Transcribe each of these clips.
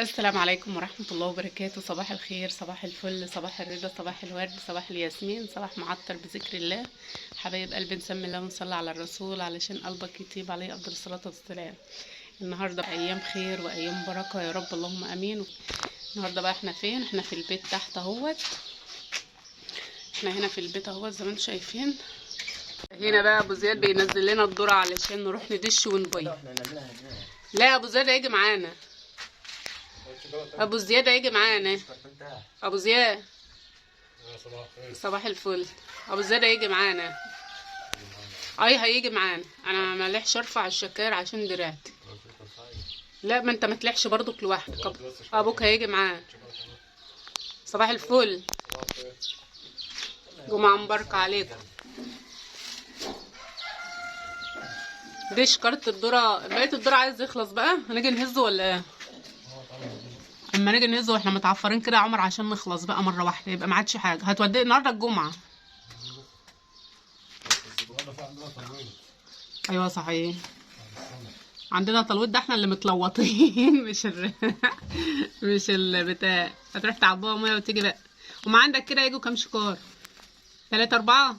السلام عليكم ورحمة الله وبركاته. صباح الخير، صباح الفل، صباح الرضا، صباح الورد، صباح الياسمين، صباح معطر بذكر الله. حبايب قلبي، نسمي الله ونصلي على الرسول علشان قلبك يطيب عليه أفضل الصلاة والسلام. النهاردة أيام خير وأيام بركة يا رب، اللهم أمين. النهاردة بقى احنا فين؟ احنا في البيت تحت اهوت. احنا هنا في البيت اهوت زي ما انتم شايفين. هنا بقى أبو زياد بينزل لنا الذرة علشان نروح ندش ونبيض. لا، أبو زياد هيجي معانا. أبو زياد هيجي معانا. أبو زياد، صباح الفل. ابو زياد هيجي معانا. اي هيجي معانا. انا ملحش ارفع الشكاير عشان دراعتي. لا، ما انت ما تلحش برضك لوحدك. ابوك هيجي معانا. صباح الفل. جمعة مباركة عليكم. دي شكارة الذرة، بقيت الذرة عايز يخلص بقى. هنيجي نهزه ولا ايه؟ اما نيجي نهزه واحنا متعفرين كده يا عمر عشان نخلص بقى مرة واحدة، يبقى ما عادش حاجة. هتوديه النهارده الجمعة. ايوه صحيح. عندنا تلويض، ده احنا اللي متلوطين مش البتاع. هتروح تعبوها ميه وتيجي بقى. وما عندك كده يجوا كام شكار؟ 3 4.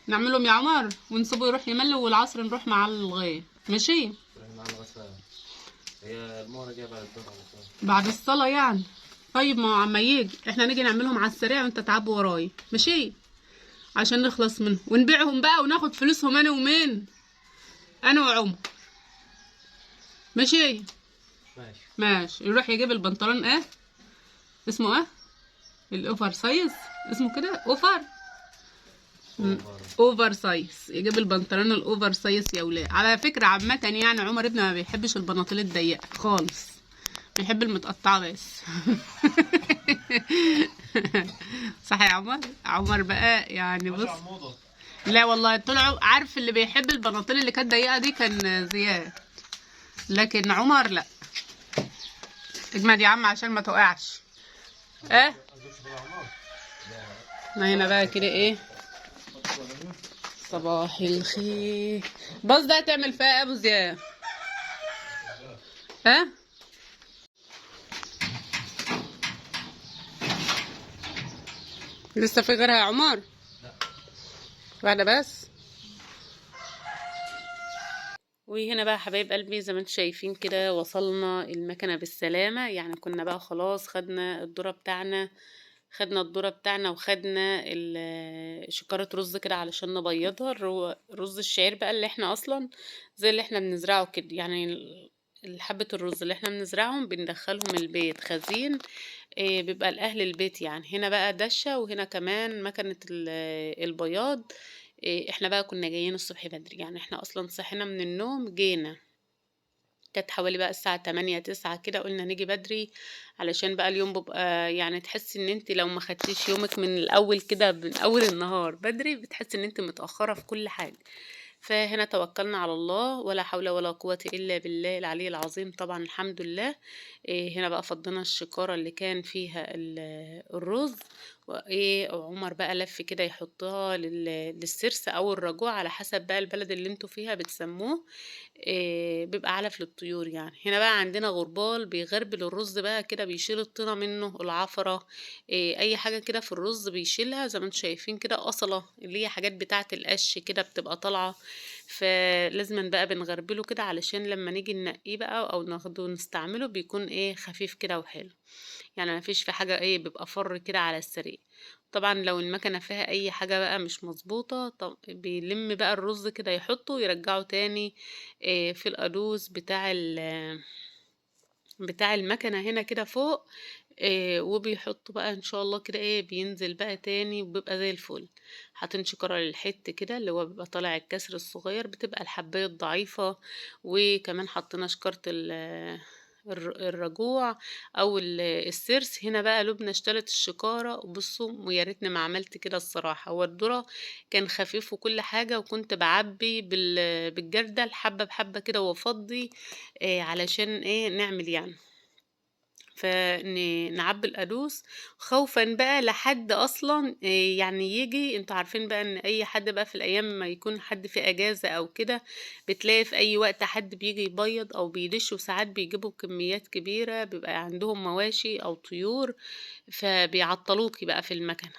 نعملهم يا عمر ونسيبه يروح يمل، والعصر نروح مع الغاية. ماشي. هي المهرة جايه بعد الظهر على طول. بعد الصلاة يعني. طيب ما هو عما يجي احنا نيجي نعملهم على السريع وانت تعبوا وراي. ماشي. عشان نخلص منهم ونبيعهم بقى وناخد فلوسهم انا ومين؟ انا وعمر. ماشي. ماشي. ماشي. يروح يجيب البنطلون ايه اسمه ايه؟ الاوفر سايز. اسمه كده اوفر. اوفر سايز. يجيب البنطلون الاوفر سايز يا ولاد. على فكره عامه يعني عمر ابني ما بيحبش البناطيل الضيقه خالص، بيحب المتقطعه بس. صح يا عمر؟ عمر بقى يعني بص. لا والله طلعوا. عارف اللي بيحب البناطيل اللي كانت ضيقه دي كان زياد، لكن عمر لا. اجمد يا عم عشان ما تقعش. اه. ما هنا بقى كده ايه. صباح الخير. بص ده هتعمل فيها ايه ابو زياد؟ ها؟ لسه في غيرها يا عمر؟ واحدة بس. وهنا بقى حبايب قلبي زي ما انتم شايفين كده وصلنا المكنة بالسلامة. يعني كنا بقى خلاص خدنا الذرة بتاعنا. خدنا الذرة بتاعنا وخدنا شكارة رز كده علشان نبيضها. رز الشعير بقى اللي احنا اصلا زي اللي احنا بنزرعه كده يعني. حبة الرز اللي احنا بنزرعهم بندخلهم البيت خزين. بيبقى لأهل البيت يعني. هنا بقى دشة وهنا كمان مكنة البياض. احنا بقى كنا جايين الصبح بدري يعني. احنا اصلا صحينا من النوم جينا. كانت حوالي بقى الساعة 8 9 كده. قلنا نيجي بدري علشان بقى اليوم بيبقى يعني تحسي ان انت لو ما خدتيش يومك من الاول كده من اول النهار بدري بتحسي ان انت متأخرة في كل حاجة. فهنا توكلنا على الله، ولا حول ولا قوة إلا بالله العلي العظيم. طبعا الحمد لله. هنا بقى فضينا الشكارة اللي كان فيها الرز. وعمر بقى لف كده يحطها للسرس او الرجوع على حسب بقى البلد اللي انتوا فيها بتسموه. بيبقى علف للطيور يعني. هنا بقى عندنا غربال بيغربل الرز بقى كده، بيشيل الطينة منه، العفرة، اي حاجة كده في الرز بيشيلها زي ما انتم شايفين كده. قصلة اللي هي حاجات بتاعة القش كده بتبقى طالعة. فلازم بقى بنغربله كده علشان لما نيجي ننقيه بقى او ناخده نستعمله بيكون ايه خفيف كده وحلو. يعني ما فيش في حاجة ايه بيبقى فر كده على السريع. طبعا لو المكنة فيها اي حاجة بقى مش مظبوطة بيلم بقى الرز كده يحطه ويرجعه تاني. في القدوس بتاع المكنة هنا كده فوق. وبيحطوا بقى ان شاء الله كده ايه بينزل بقى تاني وبيبقى زي الفل. حاطين شكارة للحت كده اللي هو بيبقى طالع الكسر الصغير، بتبقى الحباية الضعيفة. وكمان حطينا شكارة الرجوع او السرس. هنا بقى لبنى اشترت الشكارة. وبصوا ويا ريتني ما عملت كده الصراحة. هو الذرة كان خفيف وكل حاجة، وكنت بعبي بالجردل حبة بحبة كده وافضي. علشان ايه نعمل يعني. فنعبي القدوس خوفا بقى لحد اصلا يعني يجي. انتوا عارفين بقى ان اي حد بقى في الايام ما يكون حد في اجازة او كده، بتلاقي في اي وقت حد بيجي يبيض او بيدش، وساعات بيجيبوا كميات كبيرة، بيبقى عندهم مواشي او طيور، فبيعطلوكي بقى في المكنة.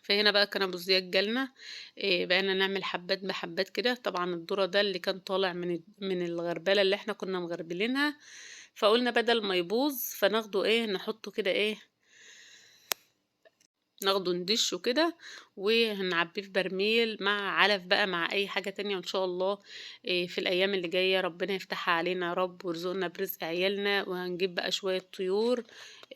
فهنا بقى كان ابو زياد جالنا، بقينا نعمل حبات بحبات كده. طبعا الذرة ده اللي كان طالع من الغربلة اللي احنا كنا مغربلينها، فقلنا بدل ما يبوظ فناخده نحطه كده ناخده ندشه كده، وهنعبيه في برميل مع علف بقى، مع اي حاجة تانية. وان شاء الله في الايام اللي جاية ربنا يفتحها علينا يا رب، ويرزقنا برزق عيالنا، وهنجيب بقى شوية طيور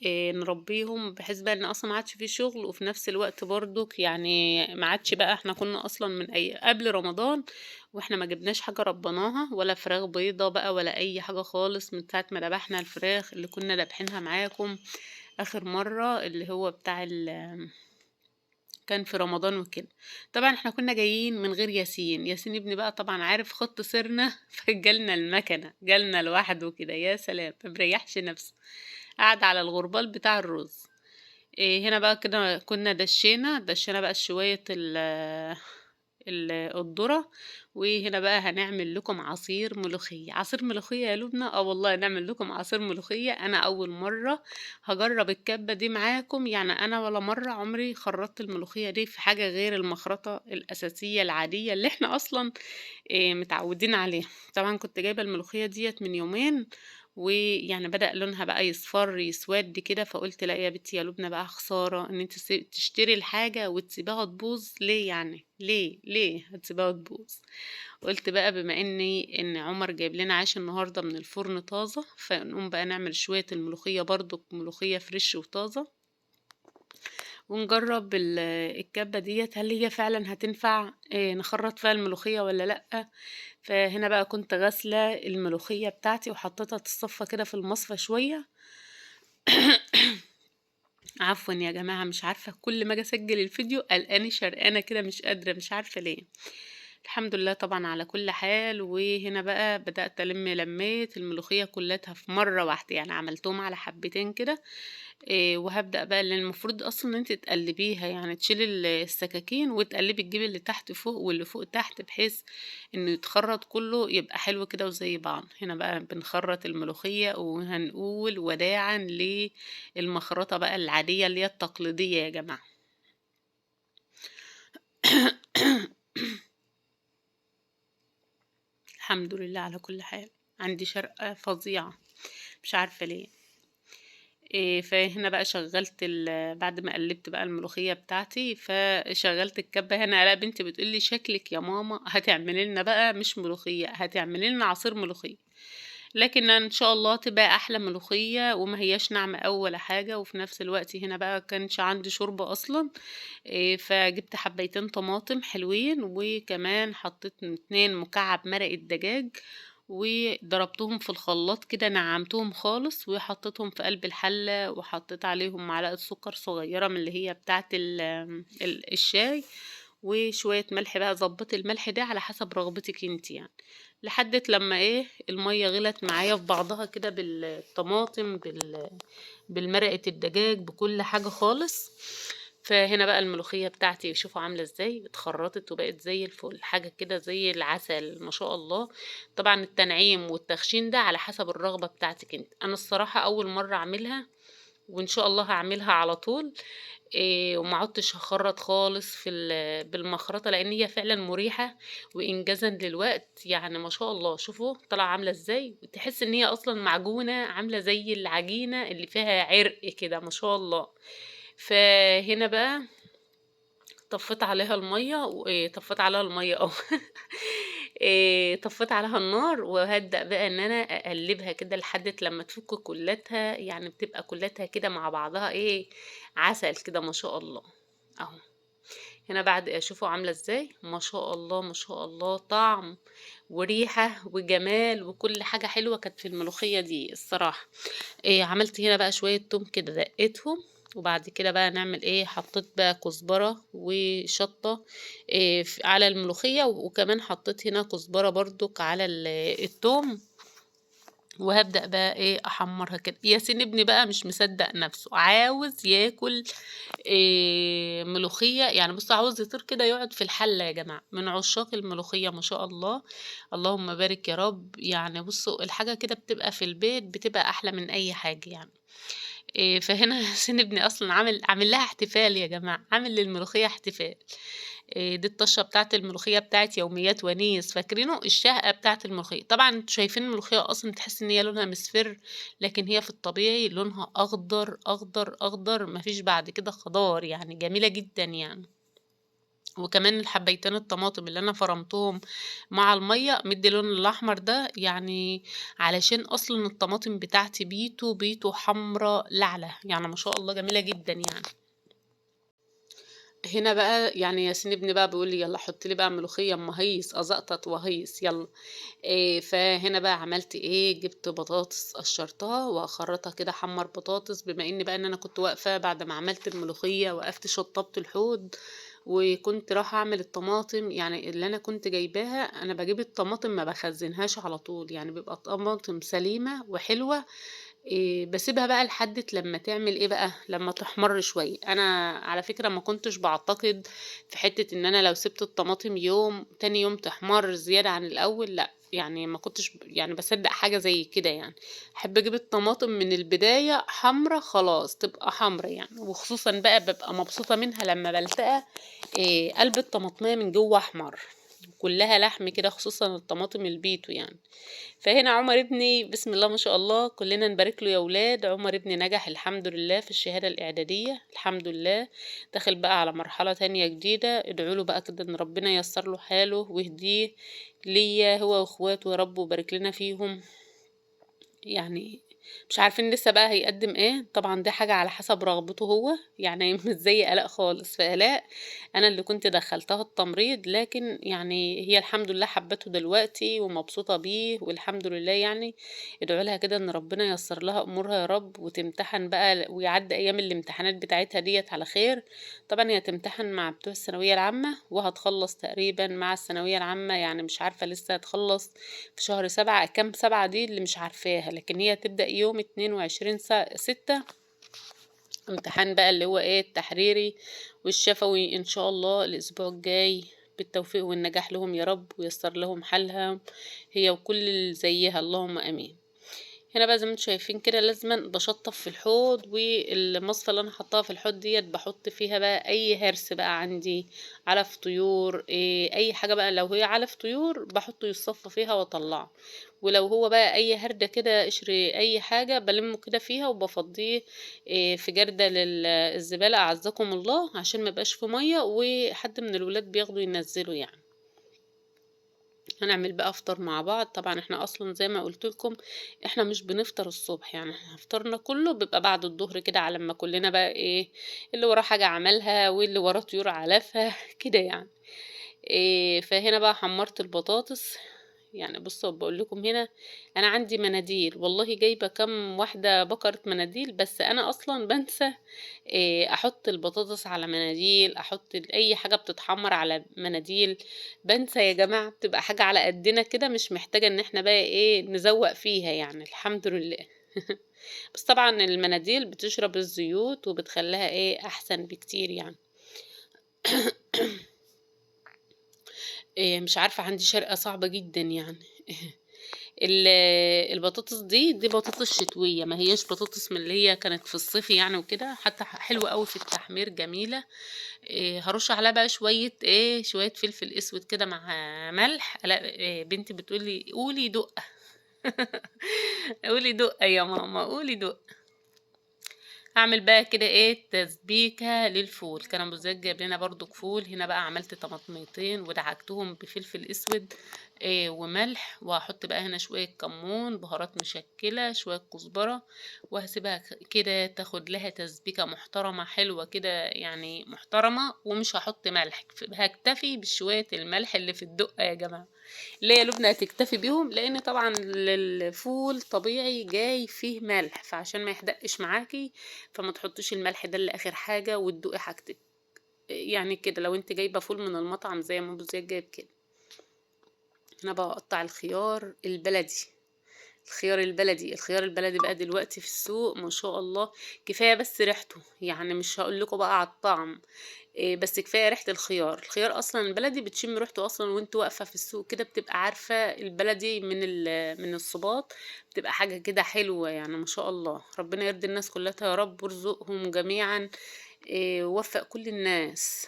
نربيهم، بحيث بقى ان اصلا ما عادش فيه شغل، وفي نفس الوقت برضك يعني ما عادش بقى. احنا كنا اصلا من اي قبل رمضان واحنا ما جبناش حاجة ربناها، ولا فراخ بيضة بقى ولا اي حاجة خالص، من ساعة ما ذبحنا الفراخ اللي كنا ذابحينها معاكم اخر مرة، اللي هو بتاع كان في رمضان وكده. طبعا احنا كنا جايين من غير ياسين ابني بقى طبعا عارف خط سيرنا فجالنا المكنة، جالنا لوحده كده، يا سلام ما بريحش نفسه، قعد على الغربال بتاع الرز. هنا بقى كده كنا دشينا بقى شوية الذرة. وهنا بقى هنعمل لكم عصير ملوخية. عصير ملوخية يا لبنى؟ اه والله نعمل لكم عصير ملوخية. انا اول مرة هجرب الكبة دي معاكم، يعني انا ولا مرة عمري خرطت الملوخية دي في حاجة غير المخرطة الاساسية العادية اللي احنا اصلا متعودين عليها. طبعا كنت جايبة الملوخية ديت من يومين، ويعني بدأ لونها بقى يصفر يسود كده، فقلت لا يا بنتي يا لبنى بقى خسارة ان انت تشتري الحاجة وتسيبها تبوظ ليه، يعني ليه هتسيبها تبوظ. قلت بقى بما ان عمر جايب لنا عيش النهاردة من الفرن طازة، فنقوم بقى نعمل شوية الملوخية برضو، ملوخية فريش وطازة، ونجرب الكبة ديت هل هي فعلا هتنفع نخرط فيها الملوخية ولا لأ. فهنا بقى كنت غاسلة الملوخية بتاعتي وحطيتها تتصفى كده في المصفى شوية. عفوا يا جماعة، مش عارفة كل ما اجي اسجل الفيديو قلقاني شرقانة كده، مش قادرة، مش عارفة ليه. الحمد لله طبعا على كل حال. وهنا بقى بدأت لميت الملوخية كلها في مرة واحدة، يعني عملتهم على حبتين كده. وهبدأ بقى، اللي المفروض اصلا ان انت تقلبيها، يعني تشيلي السكاكين وتقلبي، تجيبي اللي تحت فوق واللي فوق تحت، بحيث انه يتخرط كله يبقى حلو كده وزي بعض. هنا بقى بنخرط الملوخية، وهنقول وداعا للمخرطة بقى العادية اللي هي التقليدية يا جماعة. الحمد لله على كل حال. عندي شرقة فظيعة مش عارفة ليه. فهنا بقى شغلت بعد ما قلبت بقى الملوخية بتاعتي، فشغلت الكبة. هنا لا بنتي بتقولي شكلك يا ماما هتعملي لنا بقى مش ملوخية، هتعملي لنا عصير ملوخية. لكن ان شاء الله تبقى احلى ملوخية، وما هياش ناعمة أوي ولا حاجة. وفي نفس الوقت هنا بقى كانش عندي شوربة اصلا، فجبت حبيتين طماطم حلوين، وكمان حطيت 2 مكعب مرقة دجاج، وضربتهم في الخلاط كده، نعمتهم خالص، وحطيتهم في قلب الحلة، وحطيت عليهم معلقة سكر صغيرة من اللي هي بتاعة الشاي، وشوية ملح بقى. ظبط الملح ده على حسب رغبتك انت يعني، لحد لما المية غلت معايا في بعضها كده، بالطماطم بالمرقة الدجاج بكل حاجة خالص. فهنا بقى الملوخية بتاعتي شوفوا عاملة ازاي، اتخرطت وبقت زي الفل، حاجة كده زي العسل ما شاء الله. طبعا التنعيم والتخشين ده على حسب الرغبة بتاعتك انت. انا الصراحة اول مرة اعملها، وان شاء الله هعملها على طول. وما عدتش هخرط خالص بالمخرطة، لان هي فعلا مريحة وانجازا للوقت. يعني ما شاء الله شوفوا طالعة عاملة ازاي، تحس ان هي اصلا معجونة عاملة زي العجينة اللي فيها عرق كده ما شاء الله. فهنا بقى طفيت عليها المية، طفيت عليها المية طفيت عليها النار، وهبدأ بقى ان انا اقلبها كده لحد لما تفك كلاتها، يعني بتبقى كلاتها كده مع بعضها عسل كده ما شاء الله اهو. هنا بعد اشوفه عامله ازاي، ما شاء الله ما شاء الله، طعم وريحه وجمال وكل حاجه حلوه كانت في الملوخيه دي الصراحه. عملت هنا بقى شويه توم كده دقيتهم، وبعد كده بقى نعمل حطيت بقى كزبره وشطه على الملوخيه، وكمان حطيت هنا كزبره برضك على التوم. وهابدأ بقى إيه أحمّرها كده. ياسين ابني بقى مش مصدّق نَفْسه، عاوز ياكل ملوخية، يعني بُصّوا عاوز يطير كده يقعد في الحلة يا جماعة، من عشاق الملوخية ما شاء الله، اللهم بارك يا رب. يعني بُصّوا الحاجة كده بتبقى في البيت بتبقى أحلى من أي حاجة يعني. فهنا ياسين ابني أصلًا عامل لها احتفال يا جماعة، عامل للملوخية احتفال. دي الطشة بتاعة الملوخية بتاعة يوميات ونيس، فاكرينه؟ الشهقة بتاعة الملوخية. طبعًا أنتم شايفين الملوخية أصلًا تحسّي إن هي لونها مصفِر، لكن هي في الطبيعي لونها أخضر، أخضر، أخضر، ما فيش بعد كده خضار، يعني جميلة جدًا يعني. وكمان الحبّيتين الطماطم اللي أنا فرمتهم مع المَيّة مدّي اللون الأحمر ده، يعني علشان أصلًا الطماطم بتاعتي بيتو حمرا لعلة، يعني ما شاء الله جميلة جدًا يعني. هنا بقى يعني ياسين ابني بقى بيقول لي: "يالّا حُطّي لي بقى ملوخية أمّا أهيّص، أزقطط وأهيّص يالّا." فهنا بقى عملت إيه، جِبت بطاطس قشّرتها وأخرّطها كده أحمّر بطاطس، بما إن بقى إن أنا كنت واقفة بعد ما عملت الملوخية، وقفت شطّبت الحوض، وكنت رايحة أعمل الطماطم. يعني اللي أنا كنت جايباها، أنا باجيب الطماطم ما باخزّنهاش على طول، يعني بيبقى طماطم سليمة وحلوة. باسيبها بقى لحد لمّا تعمل إيه بقى، لمّا تحمَر شوية. أنا على فكرة ما كنتش باعتقد في حتّة إن أنا لو سِبت الطماطم يوم، تاني يوم تحمَر زيادة عن الأول، لأ، يعني ما كنتش يعني باصدّق حاجة زي كده يعني. أحب أجيب الطماطم من البداية حمرا خلاص، تبقى حمرا يعني، وخصوصًا بقى بابقى مبسوطة منها لمّا بالتقى قلب الطماطماية من جوّه أحمر، كُلّها لحم كده، خصوصًا الطماطم البيتو يعني. فهنا عمر ابني بسم الله ما شاء الله، كلنا نبارك له يا ولاد. عمر ابني نجح الحمد لله في الشهادة الإعدادية الحمد لله، داخل بقى على مرحلة تانية جديدة. ادعوا له بقى كده إن ربنا ييسر له حاله ويهديه ليا هو واخواته يا رب، ويبارك لنا فيهم. يعني مش عارفين لسه بقى هيقدّم إيه، طبعًا دي حاجة على حسب رغبته هو، يعني مش زي آلاء خالص. فآلاء أنا اللي كنت دخّلتها التمريض، لكن يعني هي الحمد لله حبّته دلوقتي ومبسوطة بيه والحمد لله يعني. ادعوا لها كده إن ربنا ييسّر لها أمورها يا رب، وتمتحن بقى ويعدّي أيام الامتحانات بتاعتها ديّة على خير. طبعًا هي هتمتحن مع بتوع الثانوية العامة، وهتخلّص تقريبًا مع الثانوية العامة، يعني مش عارفة لسه هتخلّص في شهر 7، كام 7 دي اللي مش عارفاها، لكن هي هتبدأ يوم 22/6 امتحان بقى اللي هو إيه التحريري والشفوي إن شاء الله الأسبوع الجاي. بالتوفيق والنجاح لهم يا رب، وييسر لهم حالها هي وكل اللي زيها، اللهم آمين. هنا بقى زي ما انتم شايفين كده لازمًا باشطّف في الحوض، والمصفى اللي أنا حاطاها في الحوض ديّة باحط فيها بقى أي هرس بقى عندي، علف طيور، أي حاجة بقى. لو هي علف طيور باحطه يتصفى فيها وأطلّعه، ولو هو بقى أي هردة كده قشر أي حاجة بالِمّه كده فيها وبافضّيه في جردل الزبالة أعزكم الله، عشان ما يبقاش في مَيّة وحد من الولاد بياخده ينزّله يعني. هنعمل بقى فطار مع بعض. طبعًا إحنا أصلًا زي ما قُلت لكم إحنا مش بنفطر الصبح، يعني إحنا فطارنا كلّه بيبقى بعد الضهر كده، على أمّا كلّنا بقى إيه، اللي وراه حاجة عملها واللي وراه طيور علفها كده يعني. فهنا بقى حمّرت البطاطس. يعني بُصّوا باقول لكم هنا أنا عندي مناديل، والله جايبة كام واحدة بكرة مناديل، بس أنا أصلًا بانسى أحُط البطاطس على مناديل، أحُط أي حاجة بتتحمّر على مناديل، بانسى يا جماعة. بتبقى حاجة على قدّنا كده، مش محتاجة إن إحنا بقى إيه، نزوّق فيها يعني الحمد لله. بس طبعًا المناديل بتشرب الزيوت وبتخلّيها إيه، أحسن بكتير يعني. مش عارفة عندي شرقة صعبة جدًا يعني. ال البطاطس دي بطاطس شتوية، ما هياش بطاطس من اللي هي كانت في الصيف يعني وكده، حتى حلوة أوي في التحمير جميلة. هارُش عليها بقى شوية إيه، شوية فلفل أسود كده مع ملح. لأ بنتي بتقول لي: "قولي دُقّة." قولي دُقّة يا ماما، قولي دُقّة. هاعمل بقى كده إيه، تسبيكة للفول. كان أبو زياد جايب لنا برضك فول. هنا بقى عملت طماطميتين ودعكتهم بفلفل أسود وملح، وهاحط بقى هنا شوية كمون، بهارات مشكّلة، شوية كزبرة، وهاسيبها كده تاخد لها تسبيكة محترمة حلوة كده، يعني محترمة. ومش هاحط ملح، هاكتفي بشوية الملح اللي في الدقة يا جماعة، اللي هي لبنى هتكتفي بيهم، لأن طبعًا الفول طبيعي جاي فيه ملح، فعشان ما يحدقش معاكِ فما تحطيش الملح ده إلا آخر حاجة وتدوقي حاجتِك. يعني كده لو أنتِ جايبة فول من المطعم زي ما أبو زياد جايب كده. أنا باقطّع الخيار البلدي، الخيار البلدي، الخيار البلدي بقى دلوقتي في السوق ما شاء الله، كفاية بس ريحته، يعني مش هاقول لكم بقى على الطعم، بس كفاية ريحة الخيار، الخيار أصلًا البلدي بتشمي ريحته أصلًا وأنتِ واقفة في السوق كده، بتبقى عارفة البلدي من الصباط، بتبقى حاجة كده حلوة يعني ما شاء الله، ربنا يرضي الناس كلّها يا رب ويرزقهم جميعًا، ويوفّق كل الناس.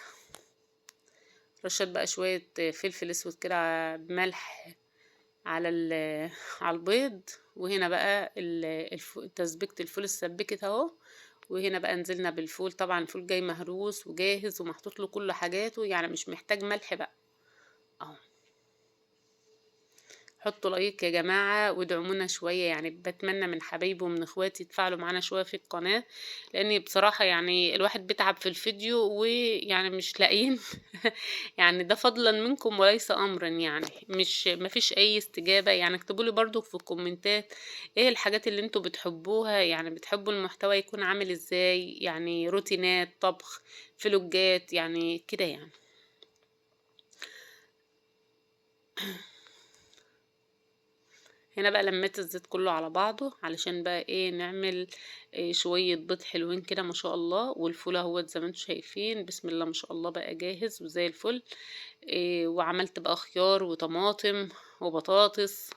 رشّيت بقى شوية فلفل أسود كده بملح على على البيض، وهنا بقى تسبيكة الفول اتسبكت اهو، وهنا بقى نزلنا بالفول، طبعا الفول جاي مهروس وجاهز ومحطوط له كل حاجاته، يعني مش محتاج ملح بقى اهو. حطوا لايك يا جماعة وادعمونا شوية، يعني بتمنى من حبايبي ومن اخواتي يتفاعلوا معانا شوية في القناة، لاني بصراحة يعني الواحد بيتعب في الفيديو ويعني مش لاقيين يعني ده فضلا منكم وليس امرا، يعني مش مفيش اي استجابة، يعني اكتبوا لي برضو في الكومنتات ايه الحاجات اللي انتوا بتحبوها، يعني بتحبوا المحتوى يكون عامل ازاي، يعني روتينات طبخ، فلوجات، يعني كده يعني. هنا بقى لميت الزيت كله على بعضه علشان بقى ايه نعمل إيه شوية بيض حلوين كده ما شاء الله، والفول اهوت زي ما انتم شايفين بسم الله ما شاء الله بقى جاهز وزي الفل. إيه وعملت بقى خيار وطماطم وبطاطس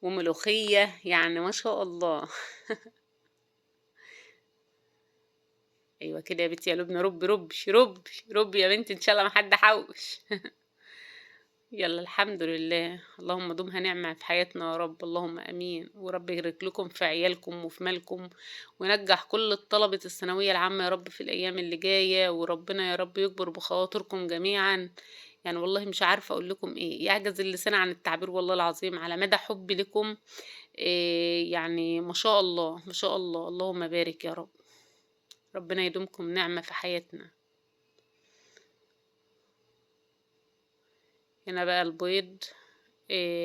وملوخية، يعني ما شاء الله. ايوه كده يا بنتي يا لبنى، ربي ربي ربي ربي يا بنتي ان شاء الله ما حد حوش. يلا الحمد لله، اللهم دومها نعمة في حياتنا يا رب، اللهم امين، ورب يبارك لكم في عيالكم وفي مالكم، وينجح كل الطلبة الثانوية العامة يا رب في الايام اللي جاية، وربنا يا رب يكبر بخواطركم جميعا. يعني والله مش عارفة اقول لكم ايه، يعجز اللسان عن التعبير والله العظيم على مدى حبي لكم. إيه يعني ما شاء الله ما شاء الله، اللهم بارك يا رب، ربنا يدومكم نعمة في حياتنا. هنا بقى البيض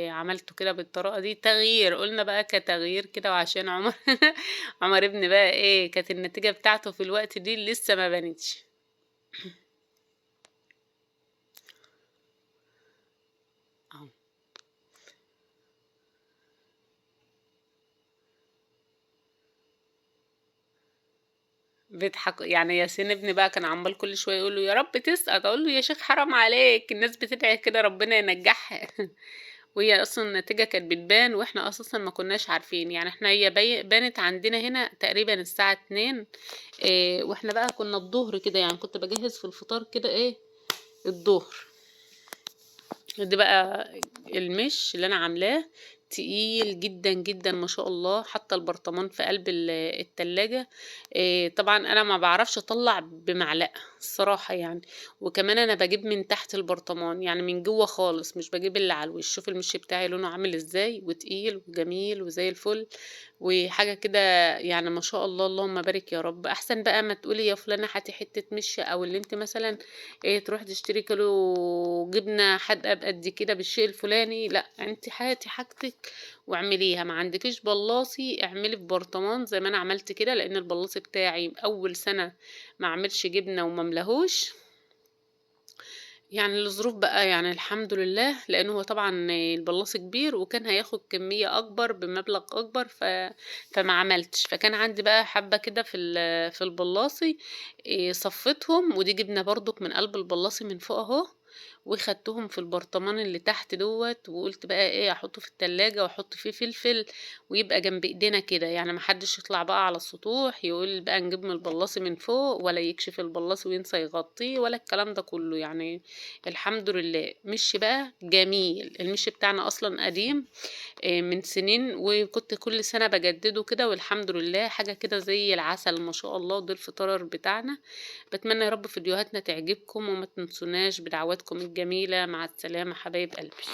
عملته كده بالطريقة دي تغيير، قلنا بقى كتغيير كده، وعشان عمر عمر ابني بقى ايه كانت النتيجة بتاعته في الوقت دي لسه ما بانتش. اهو بيضحك، يعني ياسين ابني بقى كان عمال كل شوية يقول له يا رب تسقط، اقول له يا شيخ حرام عليك، الناس بتدعي كده ربنا ينجحها. وهي اصلا النتيجة كانت بتبان واحنا اساسا ما كناش عارفين، يعني احنا هي بانت عندنا هنا تقريبا الساعة 2، إيه واحنا بقى كنا الظهر كده، يعني كنت بجهز في الفطار كده ايه الظهر. دي بقى المش اللي انا عاملاه تقيل جدا جدا ما شاء الله، حتى البرطمان في قلب التلاجة. طبعا انا ما بعرفش اطلع بمعلقة الصراحة يعني، وكمان انا بجيب من تحت البرطمان يعني من جوه خالص، مش بجيب اللي على الوش. شوف المش بتاعي لونه عامل ازاي وتقيل وجميل وزي الفل وحاجة كده، يعني ما شاء الله اللهم بارك يا رب. احسن بقى ما تقولي يا فلانة هاتي حتة مش، او اللي انت مثلا ايه تروح تشتري كيلو جبنة حادقة بقد كده بالشيء الفلاني، لا انت هاتي حاجتك واعمليها، ما عندكيش بلاصي اعملي في برطمان زي ما انا عملت كده، لان البلاصي بتاعي اول سنة ما عملش جبنة وما ملهوش، يعني الظروف بقى يعني الحمد لله، لانه هو طبعا البلاص كبير وكان هياخد كمية اكبر بمبلغ اكبر فما عملتش، فكان عندي بقى حبة كده في البلاصي، صفيتهم، ودي جبنة برضك من قلب البلاصي من فوق اهو، وخدتهم في البرطمان اللي تحت دوت، وقلت بقى ايه احطه في التلاجة واحط فيه فلفل ويبقى جنب ايدينا كده، يعني محدش يطلع بقى على السطوح يقول بقى نجيب من البلاصي من فوق، ولا يكشف البلاصي وينسى يغطيه ولا الكلام ده كله، يعني الحمد لله. مشي بقى جميل، المشي بتاعنا اصلا قديم من سنين، وكنت كل سنة بجدده كده، والحمد لله حاجة كده زي العسل ما شاء الله. ده الفطار بتاعنا، بتمنى يا رب فيديوهاتنا تعجبكم وما تنسوناش بدعواتكم الجميلة. مع السلامة حبايب قلبي.